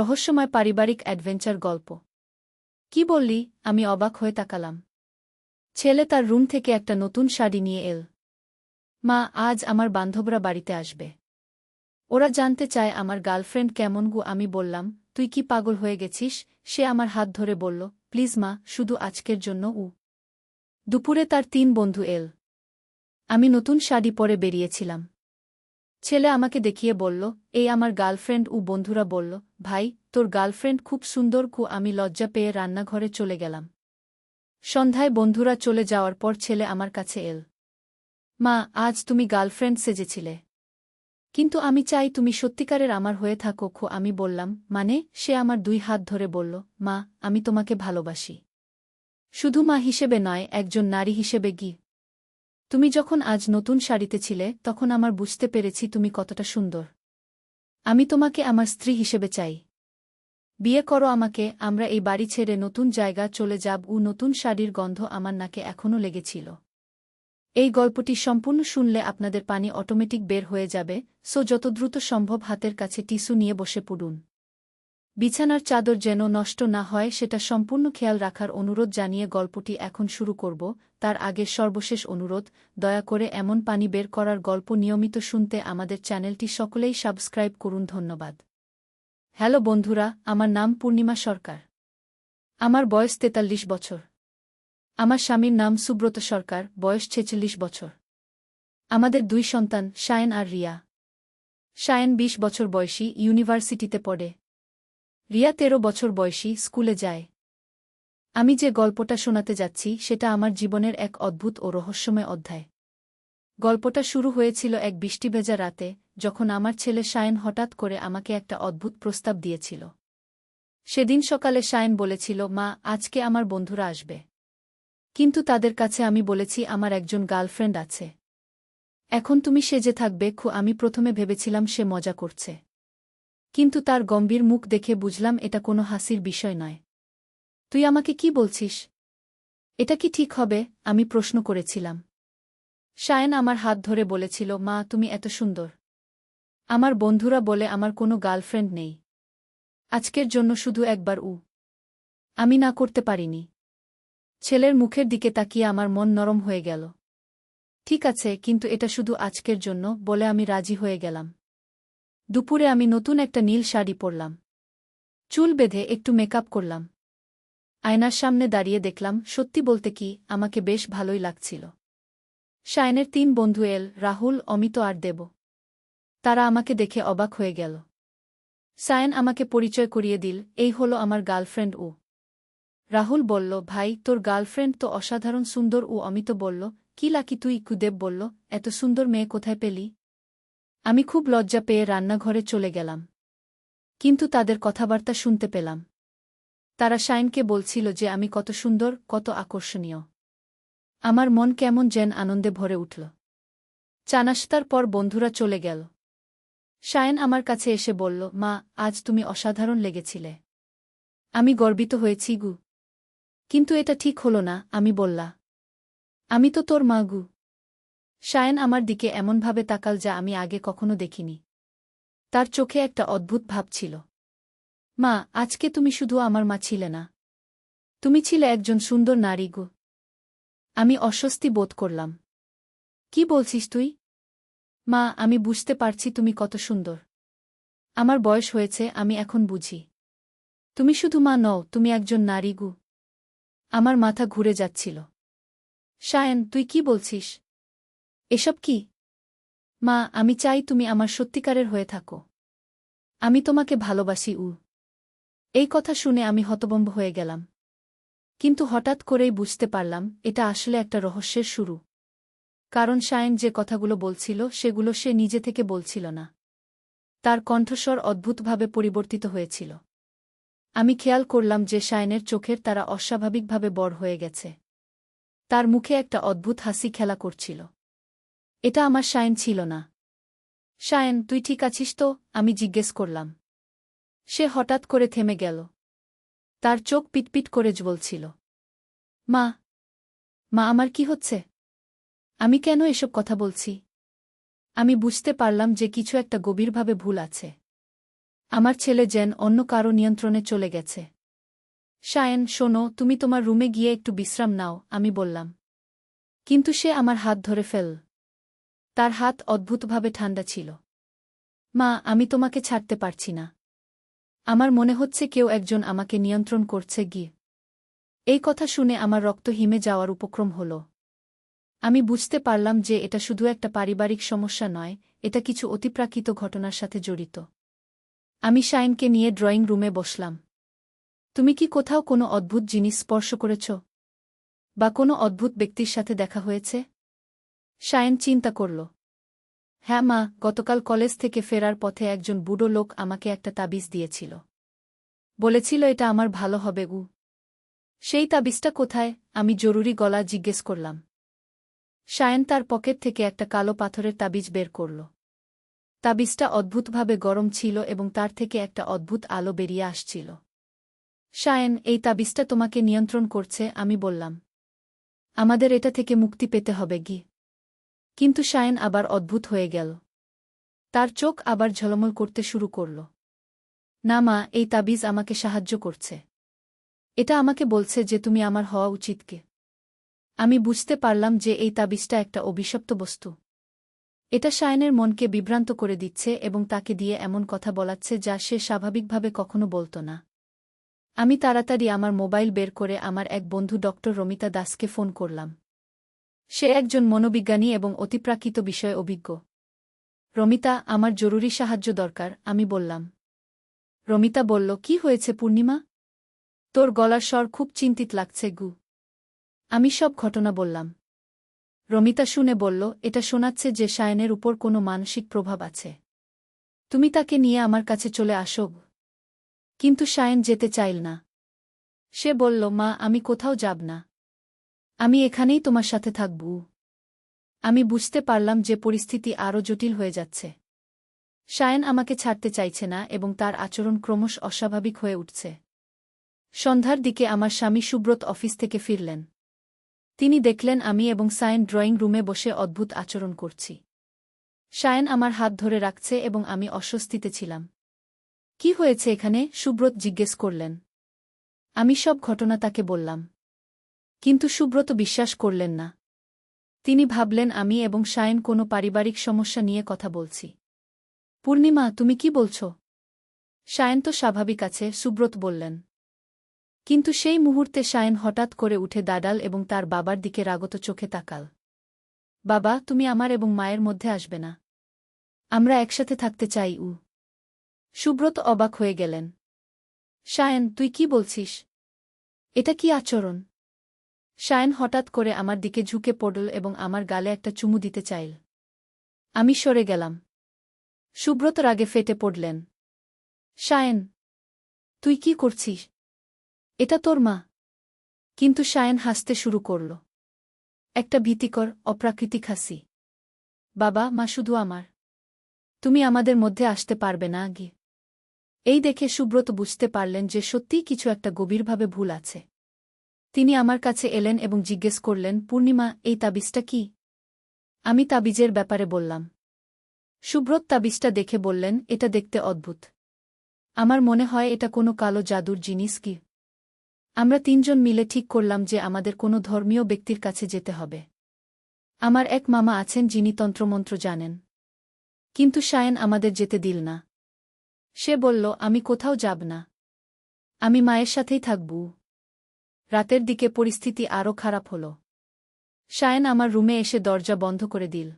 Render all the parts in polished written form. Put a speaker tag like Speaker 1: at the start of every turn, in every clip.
Speaker 1: রহস্যময় পারিবারিক অ্যাডভেঞ্চার গল্প। কি বললি? আমি অবাক হয়ে তাকালাম। ছেলে তার রুম থেকে একটা নতুন শাড়ি নিয়ে এল। মা, আজ আমার বান্ধবরা বাড়িতে আসবে। ওরা জানতে চায় আমার গার্লফ্রেন্ড কেমন গো। আমি বললাম, তুই কি পাগল হয়ে গেছিস? সে আমার হাত ধরে বলল, প্লিজ মা, শুধু আজকের জন্য। দুপুরে তার 3 বন্ধু এল। আমি নতুন শাড়ি পরে বেরিয়েছিলাম। ছেলে আমাকে দেখিয়ে বলল, এই আমার গার্লফ্রেন্ড। বন্ধুরা বলল, ভাই, তোর গার্লফ্রেন্ড খুব সুন্দর। আমি লজ্জা পেয়ে রান্নাঘরে চলে গেলাম। সন্ধ্যায় বন্ধুরা চলে যাওয়ার পর ছেলে আমার কাছে এল। মা, আজ তুমি গার্লফ্রেন্ড সেজেছিলে। কিন্তু আমি চাই তুমি সত্যিকারের আমার হয়ে থাকো। আমি বললাম, মানে? সে আমার 2 হাত ধরে বলল, মা, আমি তোমাকে ভালোবাসি। শুধু মা হিসেবে নয়, একজন নারী হিসেবে। তুমি যখন আজ নতুন শাড়িতে ছিলে, তখন আমার বুঝতে পেরেছি তুমি কতটা সুন্দর। আমি তোমাকে আমার স্ত্রী হিসেবে চাই। বিয়ে করো আমাকে। আমরা এই বাড়ি ছেড়ে নতুন জায়গা চলে যাব। নতুন শাড়ির গন্ধ আমার নাকে এখনও লেগেছিল। এই গল্পটি সম্পূর্ণ শুনলে আপনাদের পানি অটোমেটিক বের হয়ে যাবে, যত দ্রুত সম্ভব হাতের কাছে টিস্যু নিয়ে বসে পড়ুন। বিছানার চাদর যেন নষ্ট না হয় সেটা সম্পূর্ণ খেয়াল রাখার অনুরোধ জানিয়ে গল্পটি এখন শুরু করব। তার আগে সর্বশেষ অনুরোধ, দয়া করে এমন পানি বের করার গল্প নিয়মিত শুনতে আমাদের চ্যানেলটি সকলেই সাবস্ক্রাইব করুন। ধন্যবাদ। হ্যালো বন্ধুরা, আমার নাম পূর্ণিমা সরকার। আমার বয়স 43 বছর। আমার স্বামীর নাম সুব্রত সরকার, বয়স 46 বছর। আমাদের 2 সন্তান, শায়েন আর রিয়া। শায়েন 20 বছর বয়সী, ইউনিভার্সিটিতে পড়ে। রিয়া 13 বছর বয়সী, স্কুলে যায়। আমি যে গল্পটা শোনাতে যাচ্ছি সেটা আমার জীবনের এক অদ্ভুত ও রহস্যময় অধ্যায়। গল্পটা শুরু হয়েছিল এক বৃষ্টিভেজা রাতে, যখন আমার ছেলে শায়েন হঠাৎ করে আমাকে একটা অদ্ভুত প্রস্তাব দিয়েছিল। সেদিন সকালে শায়েন বলেছিল, মা, আজকে আমার বন্ধুরা আসবে। কিন্তু তাদের কাছে আমি বলেছি আমার একজন গার্লফ্রেন্ড আছে। এখন তুমি সেজে থাকবে। আমি প্রথমে ভেবেছিলাম সে মজা করছে। কিন্তু তার গম্ভীর মুখ দেখে বুঝলাম এটা কোনো হাসির বিষয় নয়। তুই আমাকে কি বলছিস? এটা কি ঠিক হবে? আমি প্রশ্ন করেছিলাম। শায়েন আমার হাত ধরে বলেছিল, মা, তুমি এত সুন্দর। আমার বন্ধুরা বলে আমার কোনো গার্লফ্রেন্ড নেই। আজকের জন্য শুধু একবার। আমি না করতে পারিনি। ছেলের মুখের দিকে তাকিয়ে আমার মন নরম হয়ে গেল। ঠিক আছে, কিন্তু এটা শুধু আজকের জন্য বলে আমি রাজি হয়ে গেলাম। দুপুরে আমি নতুন একটা নীল শাড়ি পরলাম। চুল বেঁধে একটু মেকআপ করলাম। আয়নার সামনে দাঁড়িয়ে দেখলাম, সত্যি বলতে কি, আমাকে বেশ ভালোই লাগছিল। শায়েনের 3 বন্ধু এল, রাহুল, অমিত আর দেব। তারা আমাকে দেখে অবাক হয়ে গেল। শায়েন আমাকে পরিচয় করিয়ে দিল, এই হলো আমার গার্লফ্রেন্ড। রাহুল বলল, ভাই, তোর গার্লফ্রেন্ড তো অসাধারণ সুন্দর। অমিত বলল, কি লাকি তুই। দেব বলল, এত সুন্দর মেয়ে কোথায় পেলি? আমি খুব লজ্জা পেয়ে রান্নাঘরে চলে গেলাম। কিন্তু তাদের কথাবার্তা শুনতে পেলাম। তারা শায়েনকে বলছিল যে আমি কত সুন্দর, কত আকর্ষণীয়। আমার মন কেমন যেন আনন্দে ভরে উঠল। চা নাশতার পর বন্ধুরা চলে গেল। শায়েন আমার কাছে এসে বলল, মা, আজ তুমি অসাধারণ লেগেছিলে। আমি গর্বিত হয়েছি। কিন্তু এটা ঠিক হলো না, আমি বললা। আমি তো তোর মা। শায়েন আমার দিকে এমনভাবে তাকাল যা আমি আগে কখনো দেখিনি। তার চোখে একটা অদ্ভুত ভাব ছিল। মা, আজকে তুমি শুধু আমার মা ছিলে না, তুমি ছিলে একজন সুন্দর নারী। আমি অস্বস্তি বোধ করলাম। কি বলছিস তুই? মা, আমি বুঝতে পারছি তুমি কত সুন্দর। আমার বয়স হয়েছে, আমি এখন বুঝি। তুমি শুধু মা নও, তুমি একজন নারী। আমার মাথা ঘুরে যাচ্ছিল। শায়েন, তুই কি বলছিস? এসব কি? মা, আমি চাই তুমি আমার সত্যিকারের হয়ে থাকো। আমি তোমাকে ভালোবাসি। এই কথা শুনে আমি হতভম্ব হয়ে গেলাম। কিন্তু হঠাৎ করেই বুঝতে পারলাম, এটা আসলে একটা রহস্যের শুরু। কারণ শায়েন যে কথাগুলো বলছিল সেগুলো সে নিজে থেকে বলছিল না। তার কণ্ঠস্বর অদ্ভুতভাবে পরিবর্তিত হয়েছিল। আমি খেয়াল করলাম যে শায়েনের চোখের তারা অস্বাভাবিকভাবে বড় হয়ে গেছে। তার মুখে একটা অদ্ভুত হাসি খেলা করছিল। এটা আমার শায়েন ছিল না। শায়েন, তুই ঠিক আছিস তো? আমি জিজ্ঞেস করলাম। সে হঠাৎ করে থেমে গেল। তার চোখ পিটপিট করে জ্বলছিল। মা, মা, আমার কি হচ্ছে? আমি কেন এসব কথা বলছি? আমি বুঝতে পারলাম যে কিছু একটা গভীরভাবে ভুল আছে। আমার ছেলে যেন অন্য কারো নিয়ন্ত্রণে চলে গেছে। শায়েন, শোনো, তুমি তোমার রুমে গিয়ে একটু বিশ্রাম নাও, আমি বললাম। কিন্তু সে আমার হাত ধরে ফেল। তার হাত অদ্ভুতভাবে ঠান্ডা ছিল। মা, আমি তোমাকে ছাড়তে পারছি না। আমার মনে হচ্ছে কেউ একজন আমাকে নিয়ন্ত্রণ করছে গিয়ে। এই কথা শুনে আমার রক্ত হিমে যাওয়ার উপক্রম হল। আমি বুঝতে পারলাম যে এটা শুধু একটা পারিবারিক সমস্যা নয়, এটা কিছু অতিপ্রাকৃত ঘটনার সাথে জড়িত। আমি শায়েনকে নিয়ে ড্রয়িং রুমে বসলাম। তুমি কি কোথাও কোনো অদ্ভুত জিনিস স্পর্শ করেছ? বা কোনো অদ্ভুত ব্যক্তির সাথে দেখা হয়েছে? শায়েন চিন্তা করল। হ্যাঁ মা, গতকাল কলেজ থেকে ফেরার পথে একজন বুড়ো লোক আমাকে একটা তাবিজ দিয়েছিল। বলেছিল এটা আমার ভালো হবে। সেই তাবিজটা কোথায়? আমি জরুরি গলা জিজ্ঞেস করলাম। শায়েন তার পকেট থেকে একটা কালো পাথরের তাবিজ বের করল। তাবিজটা অদ্ভুতভাবে গরম ছিল এবং তার থেকে একটা অদ্ভুত আলো বেরিয়ে আসছিল। শায়েন, এই তাবিজটা তোমাকে নিয়ন্ত্রণ করছে, আমি বললাম। আমাদের এটা থেকে মুক্তি পেতে হবে কিন্তু শায়েন আবার অদ্ভুত হয়ে গেল। তার চোখ আবার ঝলমল করতে শুরু করল। না মা, এই তাবিজ আমাকে সাহায্য করছে। এটা আমাকে বলছে যে তুমি আমার হওয়া উচিত। আমি বুঝতে পারলাম যে এই তাবিজটা একটা অভিশপ্ত বস্তু। এটা শায়েনের মনকে বিভ্রান্ত করে দিচ্ছে এবং তাকে দিয়ে এমন কথা বলাচ্ছে যা সে স্বাভাবিকভাবে কখনো বলত না। আমি তাড়াতাড়ি আমার মোবাইল বের করে আমার এক বন্ধু ডক্টর রমিতা দাসকে ফোন করলাম। সে একজন মনোবিজ্ঞানী এবং অতিপ্রাকৃত বিষয়ে অভিজ্ঞ। রমিতা, আমার জরুরি সাহায্য দরকার, আমি বললাম। রমিতা বলল, কি হয়েছে পূর্ণিমা? তোর গলার স্বর খুব চিন্তিত লাগছে। আমি সব ঘটনা বললাম। রমিতা শুনে বলল, এটা শোনাচ্ছে যে শায়েনের উপর কোনো মানসিক প্রভাব আছে। তুমি তাকে নিয়ে আমার কাছে চলে আসো। কিন্তু শায়েন যেতে চাইল না। সে বলল, মা, আমি কোথাও যাব না। আমি এখানেই তোমার সাথে থাকব। আমি বুঝতে পারলাম যে পরিস্থিতি আরও জটিল হয়ে যাচ্ছে। শায়েন আমাকে ছাড়তে চাইছে না এবং তার আচরণ ক্রমশ অস্বাভাবিক হয়ে উঠছে। সন্ধ্যার দিকে আমার স্বামী সুব্রত অফিস থেকে ফিরলেন। তিনি দেখলেন আমি এবং শায়েন ড্রয়িং রুমে বসে অদ্ভুত আচরণ করছি। শায়েন আমার হাত ধরে রাখছে এবং আমি অস্বস্তিতে ছিলাম। কি হয়েছে এখানে? সুব্রত জিজ্ঞেস করলেন। আমি সব ঘটনা তাকে বললাম। কিন্তু সুব্রত বিশ্বাস করলেন না। তিনি ভাবলেন আমি এবং শায়েন কোনো পারিবারিক সমস্যা নিয়ে কথা বলছি। পূর্ণিমা, তুমি কি বলছ? শায়েন তো স্বাভাবিক আছে, সুব্রত বললেন। কিন্তু সেই মুহূর্তে শায়েন হঠাৎ করে উঠে দাঁড়াল এবং তার বাবার দিকে রাগত চোখে তাকাল। বাবা, তুমি আমার এবং মায়ের মধ্যে আসবে না। আমরা একসাথে থাকতে চাই। সুব্রত অবাক হয়ে গেলেন। শায়েন, তুই কি বলছিস? এটা কি আচরণ? শায়েন হঠাৎ করে আমার দিকে ঝুঁকে পড়ল এবং আমার গালে একটা চুমু দিতে চাইল। আমি সরে গেলাম। সুব্রত রাগে ফেটে পড়লেন। শায়েন, তুই কি করছিস? এটা তোর মা। কিন্তু শায়েন হাসতে শুরু করল। একটা ভীতিকর, অপ্রাকৃতিক হাসি। বাবা, মা শুধু আমার। তুমি আমাদের মধ্যে আসতে পারবে না। এই দেখে সুব্রত বুঝতে পারলেন যে সত্যিই কিছু একটা গভীরভাবে ভুল আছে। তিনি আমার কাছে এলেন এবং জিজ্ঞেস করলেন, পূর্ণিমা, এই তাবিজটা কি? আমি তাবিজের ব্যাপারে বললাম। সুব্রত তাবিজটা দেখে বললেন, এটা দেখতে অদ্ভুত। আমার মনে হয় এটা কোনো কালো জাদুর জিনিস। আমরা তিনজন মিলে ঠিক করলাম যে আমাদের কোনো ধর্মীয় ব্যক্তির কাছে যেতে হবে। আমার এক মামা আছেন যিনি তন্ত্রমন্ত্র জানেন। কিন্তু শায়েন আমাদের যেতে দিল না। সে বলল, আমি কোথাও যাব না। আমি মায়ের সাথেই থাকব। রাতের দিকে পরিস্থিতি আরও খারাপ হল। শায়েন আমার রুমে এসে দরজা বন্ধ করে দিল।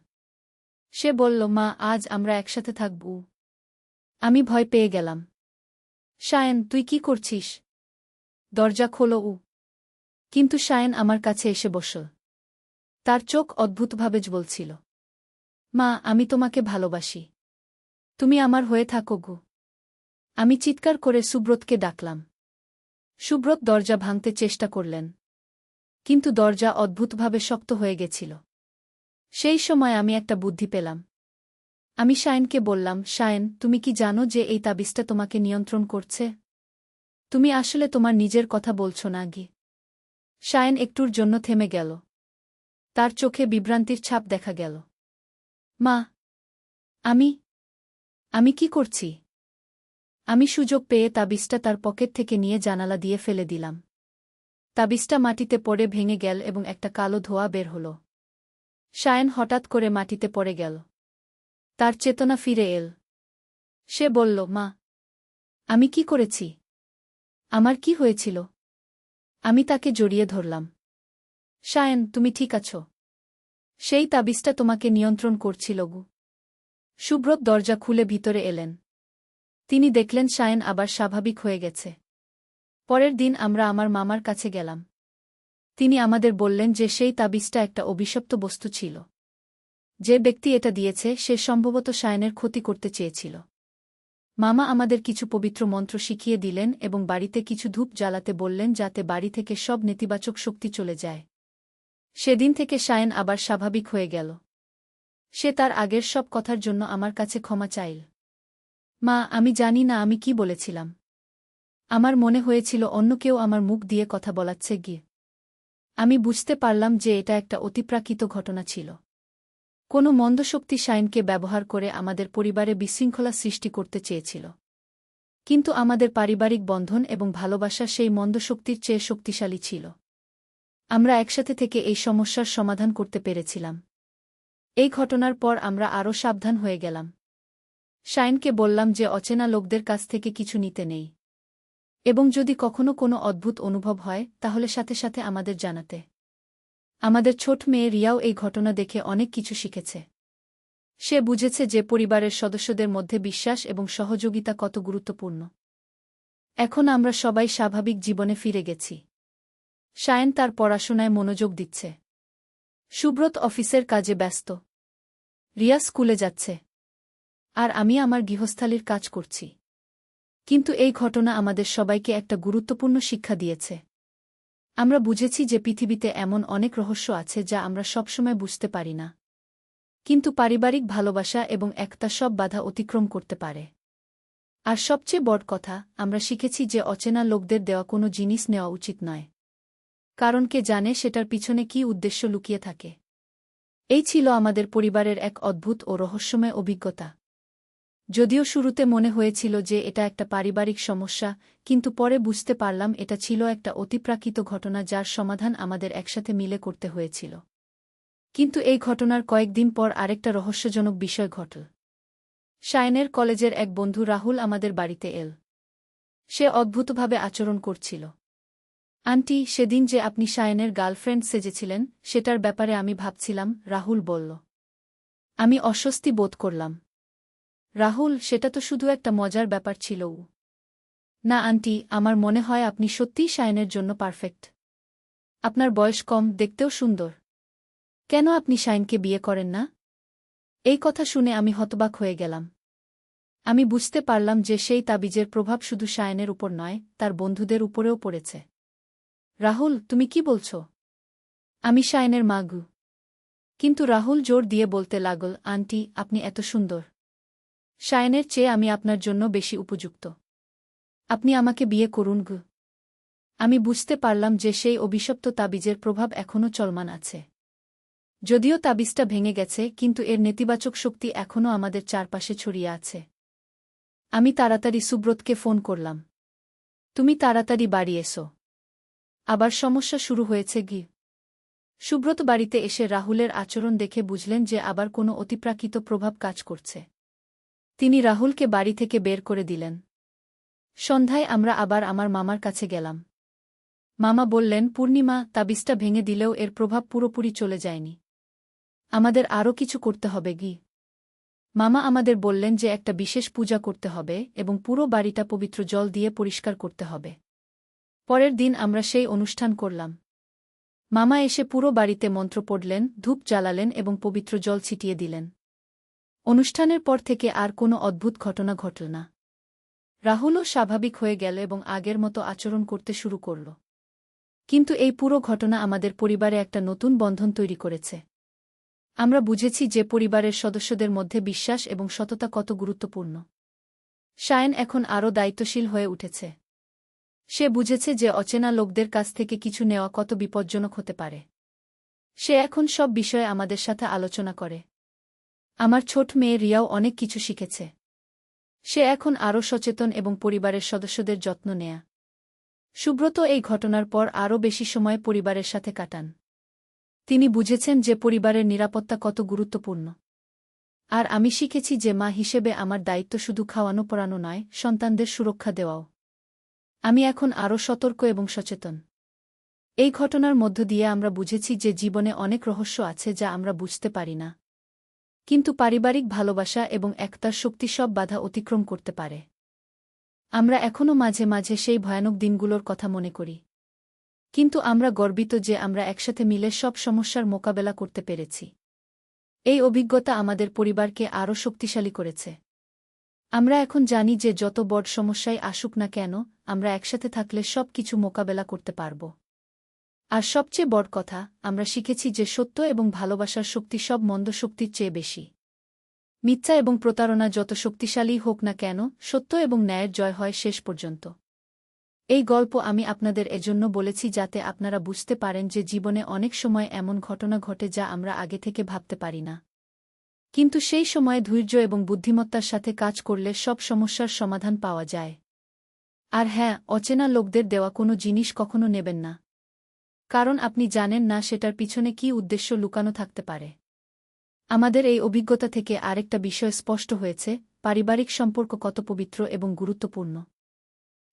Speaker 1: সে বলল, মা, আজ আমরা একসাথে থাকব। আমি ভয় পেয়ে গেলাম। শায়েন, তুই কি করছিস? দরজা খোলো। কিন্তু শায়েন আমার কাছে এসে বসল। তার চোখ অদ্ভুতভাবে জ্বলছিল। মা, আমি তোমাকে ভালোবাসি। তুমি আমার হয়ে থাকো। আমি চিৎকার করে সুব্রতকে ডাকলাম। সুব্রত দরজা ভাঙতে চেষ্টা করলেন। কিন্তু দরজা অদ্ভুতভাবে শক্ত হয়ে গেছিল। সেই সময় আমি একটা বুদ্ধি পেলাম। আমি শায়েনকে বললাম, শায়েন, তুমি কি জানো যে এই তাবিজটা তোমাকে নিয়ন্ত্রণ করছে? তুমি আসলে তোমার নিজের কথা বলছ না। শায়েন একটুর জন্য থেমে গেল। তার চোখে বিভ্রান্তির ছাপ দেখা গেল। মা, আমি কি করছি? আমি সুযোগ পেয়ে তাবিজটা তার পকেট থেকে নিয়ে জানালা দিয়ে ফেলে দিলাম। তাবিজটা মাটিতে পড়ে ভেঙে গেল এবং একটা কালো ধোঁয়া বের হল। শায়ন হঠাৎ করে মাটিতে পড়ে গেল। তার চেতনা ফিরে এল। সে বলল, মা, আমি কি করেছি? আমার কি হয়েছিল? আমি তাকে জড়িয়ে ধরলাম। শায়ন, তুমি ঠিক আছো? সেই তাবিজটা তোমাকে নিয়ন্ত্রণ করছিল গু। সুব্রত দরজা খুলে ভিতরে এলেন। তিনি দেখলেন শায়ন আবার স্বাভাবিক হয়ে গেছে। পরের দিন আমরা আমার মামার কাছে গেলাম। তিনি আমাদের বললেন যে সেই তাবিজটা একটা অভিশপ্ত বস্তু ছিল। যে ব্যক্তি এটা দিয়েছে সে সম্ভবত শায়নের ক্ষতি করতে চেয়েছিল। মামা আমাদের কিছু পবিত্র মন্ত্র শিখিয়ে দিলেন এবং বাড়িতে কিছু ধূপ জ্বালাতে বললেন যাতে বাড়ি থেকে সব নেতিবাচক শক্তি চলে যায়। সেদিন থেকে শায়ন আবার স্বাভাবিক হয়ে গেল। সে তার আগের সব কথার জন্য আমার কাছে ক্ষমা চাইল। মা, আমি জানি না আমি কি বলেছিলাম। আমার মনে হয়েছিল অন্য কেউ আমার মুখ দিয়ে কথা বলাচ্ছে গিয়ে। আমি বুঝতে পারলাম যে এটা একটা অতিপ্রাকৃত ঘটনা ছিল। কোনো মন্দ শক্তি শায়নকে ব্যবহার করে আমাদের পরিবারে বিশৃঙ্খলা সৃষ্টি করতে চেয়েছিল। কিন্তু আমাদের পারিবারিক বন্ধন এবং ভালোবাসা সেই মন্দ শক্তির চেয়ে শক্তিশালী ছিল। আমরা একসাথে থেকে এই সমস্যার সমাধান করতে পেরেছিলাম। এই ঘটনার পর আমরা আরও সাবধান হয়ে গেলাম। শায়নকে বললাম যে অচেনা লোকদের কাছ থেকে কিছু নিতে নেই। এবং যদি কখনো কোনো অদ্ভুত অনুভব হয় তাহলে সাথে সাথে আমাদের জানাতে। আমাদের ছোট মেয়ে রিয়াও এই ঘটনা দেখে অনেক কিছু শিখেছে। সে বুঝেছে যে পরিবারের সদস্যদের মধ্যে বিশ্বাস এবং সহযোগিতা কত গুরুত্বপূর্ণ। এখন আমরা সবাই স্বাভাবিক জীবনে ফিরে গেছি। শায়ন তার পড়াশোনায় মনোযোগ দিচ্ছে। সুব্রত অফিসের কাজে ব্যস্ত। রিয়া স্কুলে যাচ্ছে। আর আমি আমার গৃহস্থালির কাজ করছি। কিন্তু এই ঘটনা আমাদের সবাইকে একটা গুরুত্বপূর্ণ শিক্ষা দিয়েছে। আমরা বুঝেছি যে পৃথিবীতে এমন অনেক রহস্য আছে যা আমরা সবসময় বুঝতে পারি না। কিন্তু পারিবারিক ভালোবাসা এবং একতা সব বাধা অতিক্রম করতে পারে। আর সবচেয়ে বড় কথা, আমরা শিখেছি যে অচেনা লোকদের দেওয়া কোনো জিনিস নেওয়া উচিত নয়। কারণ কে জানে সেটার পিছনে কী উদ্দেশ্য লুকিয়ে থাকে। এই ছিল আমাদের পরিবারের এক অদ্ভুত ও রহস্যময় অভিজ্ঞতা। যদিও শুরুতে মনে হয়েছিল যে এটা একটা পারিবারিক সমস্যা, কিন্তু পরে বুঝতে পারলাম এটা ছিল একটা অতিপ্রাকৃত ঘটনা যার সমাধান আমাদের একসাথে মিলে করতে হয়েছিল। কিন্তু এই ঘটনার কয়েকদিন পর আরেকটা রহস্যজনক বিষয় ঘটল। শায়নের কলেজের এক বন্ধু রাহুল আমাদের বাড়িতে এল। সে অদ্ভুতভাবে আচরণ করছিল। আন্টি, সেদিন যে আপনি শায়নের গার্লফ্রেন্ড সেজেছিলেন সেটার ব্যাপারে আমি ভাবছিলাম, রাহুল বলল। আমি অস্বস্তি বোধ করলাম। রাহুল, সেটা তো শুধু একটা মজার ব্যাপার ছিল। না আন্টি, আমার মনে হয় আপনি সত্যিই শায়নের জন্য পারফেক্ট। আপনার বয়স কম, দেখতেও সুন্দর। কেন আপনি শায়নকে বিয়ে করেন না? এই কথা শুনে আমি হতবাক হয়ে গেলাম। আমি বুঝতে পারলাম যে সেই তাবিজের প্রভাব শুধু শায়নের উপর নয়, তার বন্ধুদের উপরেও পড়েছে। রাহুল, তুমি কি বলছ? আমি শায়নের মা গু। কিন্তু রাহুল জোর দিয়ে বলতে লাগল, আন্টি, আপনি এত সুন্দর। শায়নের চেয়ে আমি আপনার জন্য বেশি উপযুক্ত। আপনি আমাকে বিয়ে করুন গু। আমি বুঝতে পারলাম যে সেই অভিশপ্ত তাবিজের প্রভাব এখনও চলমান আছে। যদিও তাবিজটা ভেঙে গেছে, কিন্তু এর নেতিবাচক শক্তি এখনও আমাদের চারপাশে ছড়িয়ে আছে। আমি তাড়াতাড়ি সুব্রতকে ফোন করলাম। তুমি তাড়াতাড়ি বাড়ি এসো। আবার সমস্যা শুরু হয়েছে গি। সুব্রত বাড়িতে এসে রাহুলের আচরণ দেখে বুঝলেন যে আবার কোনো অতিপ্রাকৃত প্রভাব কাজ করছে। তিনি রাহুলকে বাড়ি থেকে বের করে দিলেন। সন্ধ্যায় আমরা আবার আমার মামার কাছে গেলাম। মামা বললেন, পূর্ণিমা, তাবিজটা ভেঙে দিলেও এর প্রভাব পুরোপুরি চলে যায়নি। আমাদের আরও কিছু করতে হবে গি। মামা আমাদের বললেন যে একটা বিশেষ পূজা করতে হবে এবং পুরো বাড়িটা পবিত্র জল দিয়ে পরিষ্কার করতে হবে। পরের দিন আমরা সেই অনুষ্ঠান করলাম। মামা এসে পুরো বাড়িতে মন্ত্র পড়লেন, ধূপ জ্বালালেন এবং পবিত্র জল ছিটিয়ে দিলেন। অনুষ্ঠানের পর থেকে আর কোনো অদ্ভুত ঘটনা ঘটল না। রাহুলও স্বাভাবিক হয়ে গেল এবং আগের মতো আচরণ করতে শুরু করল। কিন্তু এই পুরো ঘটনা আমাদের পরিবারে একটা নতুন বন্ধন তৈরি করেছে। আমরা বুঝেছি যে পরিবারের সদস্যদের মধ্যে বিশ্বাস এবং সততা কত গুরুত্বপূর্ণ। শায়ন এখন আরও দায়িত্বশীল হয়ে উঠেছে। সে বুঝেছে যে অচেনা লোকদের কাছ থেকে কিছু নেওয়া কত বিপজ্জনক হতে পারে। সে এখন সব বিষয়ে আমাদের সাথে আলোচনা করে। আমার ছোট মেয়ে রিয়াও অনেক কিছু শিখেছে। সে এখন আরও সচেতন এবং পরিবারের সদস্যদের যত্ন নেয়া। সুব্রত এই ঘটনার পর আরও বেশি সময় পরিবারের সাথে কাটান। তিনি বুঝেছেন যে পরিবারের নিরাপত্তা কত গুরুত্বপূর্ণ। আর আমি শিখেছি যে মা হিসেবে আমার দায়িত্ব শুধু খাওয়ানো পড়ানো নয়, সন্তানদের সুরক্ষা দেওয়াও। আমি এখন আরও সতর্ক এবং সচেতন। এই ঘটনার মধ্য দিয়ে আমরা বুঝেছি যে জীবনে অনেক রহস্য আছে যা আমরা বুঝতে পারি না। কিন্তু পারিবারিক ভালোবাসা এবং একতার শক্তি সব বাধা অতিক্রম করতে পারে। আমরা এখনও মাঝে মাঝে সেই ভয়ানক দিনগুলোর কথা মনে করি। কিন্তু আমরা গর্বিত যে আমরা একসাথে মিলে সব সমস্যার মোকাবেলা করতে পেরেছি। এই অভিজ্ঞতা আমাদের পরিবারকে আরও শক্তিশালী করেছে। আমরা এখন জানি যে যত বড় সমস্যাই আসুক না কেন, আমরা একসাথে থাকলে সব কিছু মোকাবেলা করতে পারব। আর সবচেয়ে বড় কথা, আমরা শিখেছি যে সত্য এবং ভালোবাসার শক্তি সব মন্দ শক্তির চেয়ে বেশি। মিথ্যা এবং প্রতারণা যত শক্তিশালী হোক না কেন, সত্য এবং ন্যায়ের জয় হয় শেষ পর্যন্ত। এই গল্প আমি আপনাদের এজন্য বলেছি যাতে আপনারা বুঝতে পারেন যে জীবনে অনেক সময় এমন ঘটনা ঘটে যা আমরা আগে থেকে ভাবতে পারি না। কিন্তু সেই সময়ে ধৈর্য এবং বুদ্ধিমত্তার সাথে কাজ করলে সব সমস্যার সমাধান পাওয়া যায়। আর হ্যাঁ, অচেনা লোকদের দেওয়া কোনো জিনিস কখনো নেবেন না। কারণ আপনি জানেন না সেটার পিছনে কী উদ্দেশ্য লুকানো থাকতে পারে। আমাদের এই অভিজ্ঞতা থেকে আরেকটা বিষয় স্পষ্ট হয়েছে, পারিবারিক সম্পর্ক কত পবিত্র এবং গুরুত্বপূর্ণ।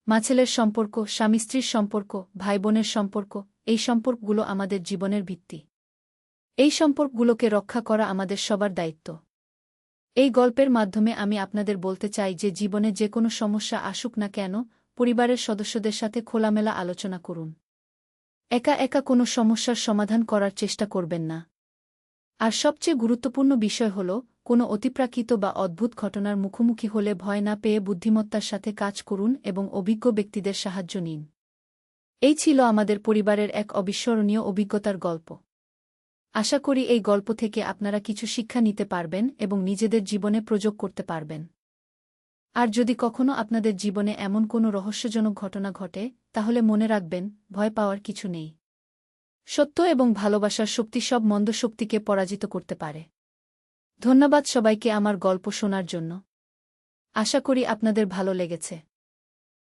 Speaker 1: মা-ছেলের সম্পর্ক, স্বামী-স্ত্রীর সম্পর্ক, ভাই-বোনের সম্পর্ক, এই সম্পর্কগুলো আমাদের জীবনের ভিত্তি। এই সম্পর্কগুলোকে রক্ষা করা আমাদের সবার দায়িত্ব। এই গল্পের মাধ্যমে আমি আপনাদের বলতে চাই যে জীবনে যে কোনো সমস্যা আসুক না কেন, পরিবারের সদস্যদের সাথে খোলামেলা আলোচনা করুন। একা একা কোনো সমস্যার সমাধান করার চেষ্টা করবেন না। আর সবচেয়ে গুরুত্বপূর্ণ বিষয় হল, কোনো অতিপ্রাকৃত বা অদ্ভুত ঘটনার মুখোমুখি হলে ভয় না পেয়ে বুদ্ধিমত্তার সাথে কাজ করুন এবং অভিজ্ঞ ব্যক্তিদের সাহায্য নিন। এই ছিল আমাদের পরিবারের এক অবিস্মরণীয় অভিজ্ঞতার গল্প। আশা করি এই গল্প থেকে আপনারা কিছু শিক্ষা নিতে পারবেন এবং নিজেদের জীবনে প্রয়োগ করতে পারবেন। আর যদি কখনো আপনাদের জীবনে এমন কোনো রহস্যজনক ঘটনা ঘটে, তাহলে মনে রাখবেন, ভয় পাওয়ার কিছু নেই। সত্য এবং ভালোবাসার শক্তি সব মন্দ শক্তিকে পরাজিত করতে পারে। ধন্যবাদ সবাইকে আমার গল্প শোনার জন্য। আশা করি আপনাদের ভালো লেগেছে।